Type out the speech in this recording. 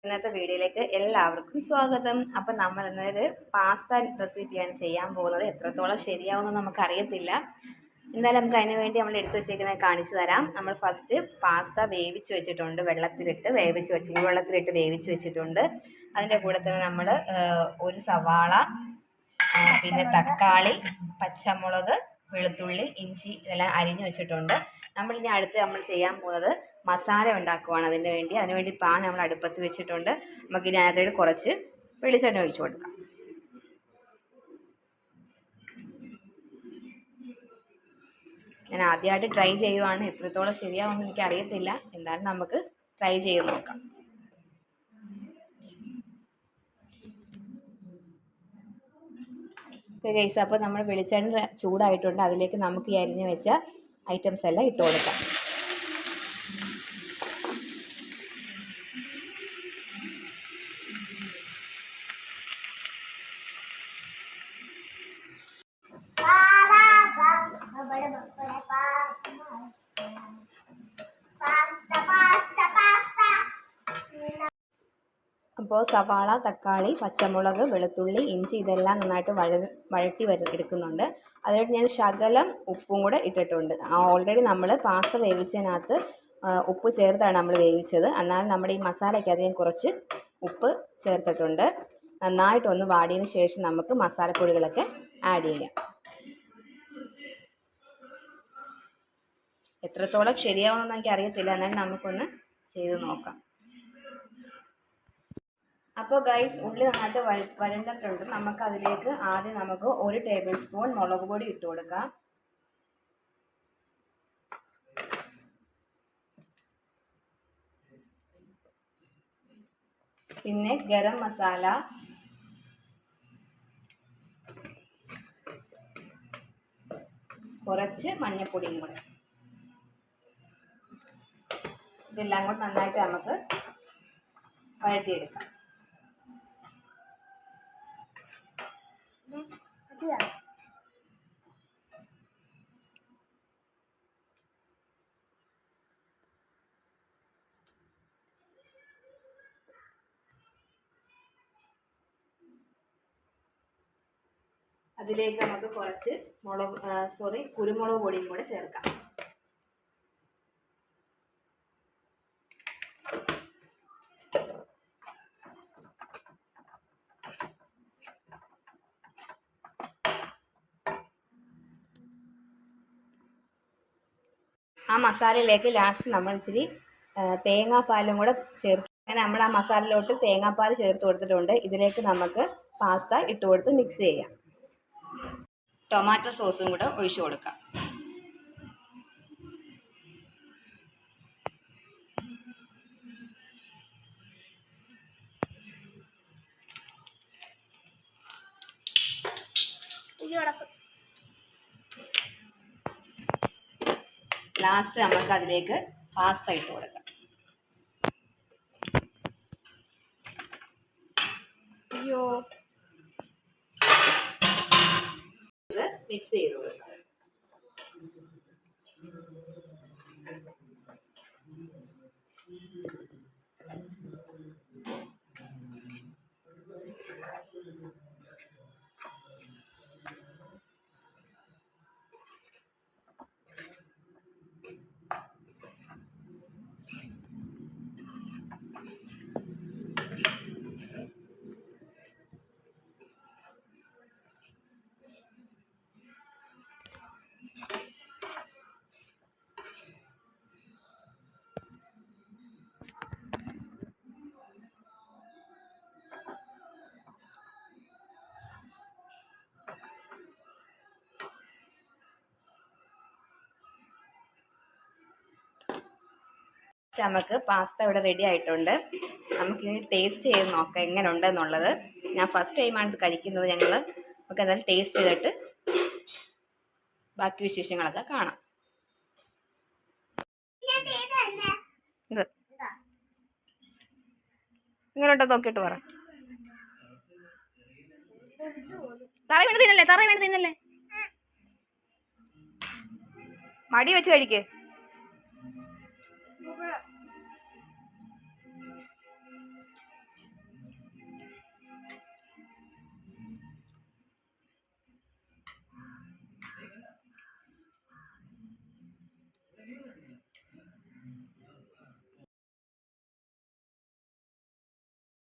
ഇന്നത്തെ വീഡിയോയിലേക്ക് എല്ലാവർക്കും സ്വാഗതം. അപ്പം നമ്മൾ ഇന്നൊരു പാസ്ത റെസിപ്പിയാണ് ചെയ്യാൻ പോകുന്നത്. എത്രത്തോളം ശരിയാവുമെന്ന് നമുക്കറിയത്തില്ല. എന്നാലും നമുക്ക് അതിന് വേണ്ടി നമ്മൾ എടുത്തു വെച്ചേക്കുന്നത് കാണിച്ചു തരാം. നമ്മൾ ഫസ്റ്റ് പാസ്ത വേവിച്ച് വെച്ചിട്ടുണ്ട്, വെള്ളത്തിലിട്ട് വേവിച്ച് വെച്ചിട്ടുണ്ട്. അതിൻ്റെ കൂടെ തന്നെ നമ്മൾ ഒരു സവാള, പിന്നെ തക്കാളി, പച്ചമുളക്, വെളുത്തുള്ളി, ഇഞ്ചി ഇതെല്ലാം അരിഞ്ഞു വെച്ചിട്ടുണ്ട്. നമ്മളിനി അടുത്ത് നമ്മൾ ചെയ്യാൻ പോകുന്നത് മസാല ഉണ്ടാക്കുവാണ്. അതിനുവേണ്ടി പാൻ നമ്മൾ അടുപ്പത്ത് വെച്ചിട്ടുണ്ട്. നമുക്കിനി അതിനകത്തോട്ട് കുറച്ച് വെളിച്ചെണ്ണ ഒഴിച്ചു കൊടുക്കാം. ഞാൻ ആദ്യമായിട്ട് ട്രൈ ചെയ്യുവാണ്. എത്രത്തോളം ശരിയാവുമെന്ന് എനിക്കറിയത്തില്ല. എന്തായാലും നമുക്ക് ട്രൈ ചെയ്ത് നോക്കാം. ഗൈസ്, അപ്പോൾ നമ്മൾ വെളിച്ചെണ്ണ ചൂടായിട്ടുണ്ട്. അതിലേക്ക് നമുക്ക് ഈ അരിഞ്ഞ് വെച്ച ഐറ്റംസ് എല്ലാം ഇട്ട് കൊടുക്കാം. അപ്പോൾ സവാള, തക്കാളി, പച്ചമുളക്, വെളുത്തുള്ളി, ഇഞ്ചി ഇതെല്ലാം നന്നായിട്ട് വഴറ്റി എടുക്കുന്നുണ്ട്. അതിലോട്ട് ഞാൻ ശകലം ഉപ്പും കൂടെ ഇട്ടിട്ടുണ്ട്. ഓൾറെഡി നമ്മൾ പാസ്ത വേവിച്ചതിനകത്ത് ഉപ്പ് ചേർത്താണ് നമ്മൾ വേവിച്ചത്. എന്നാൽ നമ്മുടെ ഈ മസാലയ്ക്ക് അധികം കുറച്ച് ഉപ്പ് ചേർത്തിട്ടുണ്ട്. നന്നായിട്ടൊന്ന് വാടിയതിന് ശേഷം നമുക്ക് മസാലപ്പൊടികളൊക്കെ ആഡ് ചെയ്യാം. എത്രത്തോളം ശരിയാവുമെന്ന് എനിക്ക് അറിയത്തില്ല. എന്നാലും നമുക്കൊന്ന് ചെയ്ത് നോക്കാം. അപ്പോൾ ഗൈസ്, ഉള്ളി നന്നായിട്ട് വഴണ്ടിട്ടുണ്ട്. നമുക്കതിലേക്ക് ആദ്യം നമുക്ക് 1 ടേബിൾ സ്പൂൺ മുളക് പൊടി ഇട്ട് കൊടുക്കാം. പിന്നെ ഗരം മസാല, കുറച്ച് മഞ്ഞൾപ്പൊടിയും കൂടെ. ഇതെല്ലാം കൂടെ നന്നായിട്ട് നമുക്ക് വഴറ്റിയെടുക്കാം. അതിലേക്ക് നമുക്ക് കുറച്ച് കുരുമുളക് പൊടിയും കൂടെ ചേർക്കാം. ആ മസാലയിലേക്ക് ലാസ്റ്റ് നമ്മൾ ഇച്ചിരി തേങ്ങാപ്പാലും കൂടെ ചേർത്ത്, അങ്ങനെ നമ്മൾ ആ മസാലയിലോട്ട് തേങ്ങാപ്പാൽ ചേർത്ത് കൊടുത്തിട്ടുണ്ട്. ഇതിലേക്ക് നമുക്ക് പാസ്ത ഇട്ട് കൊടുത്ത് മിക്സ് ചെയ്യാം. ടൊമാറ്റോ സോസും കൂടെ ഒഴിച്ചു കൊടുക്കാം. ലാസ്റ്റ് നമുക്ക് അതിലേക്ക് പാസ്ത ഇട്ട് കൊടുക്കാം. മിക്സ് ചെയ്ത് കൊടുക്കാം. നമുക്ക് പാസ്ത ഇവിടെ റെഡി ആയിട്ടുണ്ട്. നമുക്കിനി ടേസ്റ്റ് ചെയ്ത് നോക്കാം എങ്ങനെ ഉണ്ടെന്നുള്ളത്. ഞാൻ ഫസ്റ്റ് ടൈമാണ് ഇത് കഴിക്കുന്നത്. നമുക്ക് എന്തായാലും ടേസ്റ്റ് ചെയ്തിട്ട് ബാക്കി വിശേഷങ്ങളൊക്കെ കാണാം. ഇത് ഇങ്ങനെ ഉണ്ടോ നോക്കിയിട്ട് പറ. തറ വീണ് തിന്നല്ലേ, മടി വെച്ച് കഴിക്ക്.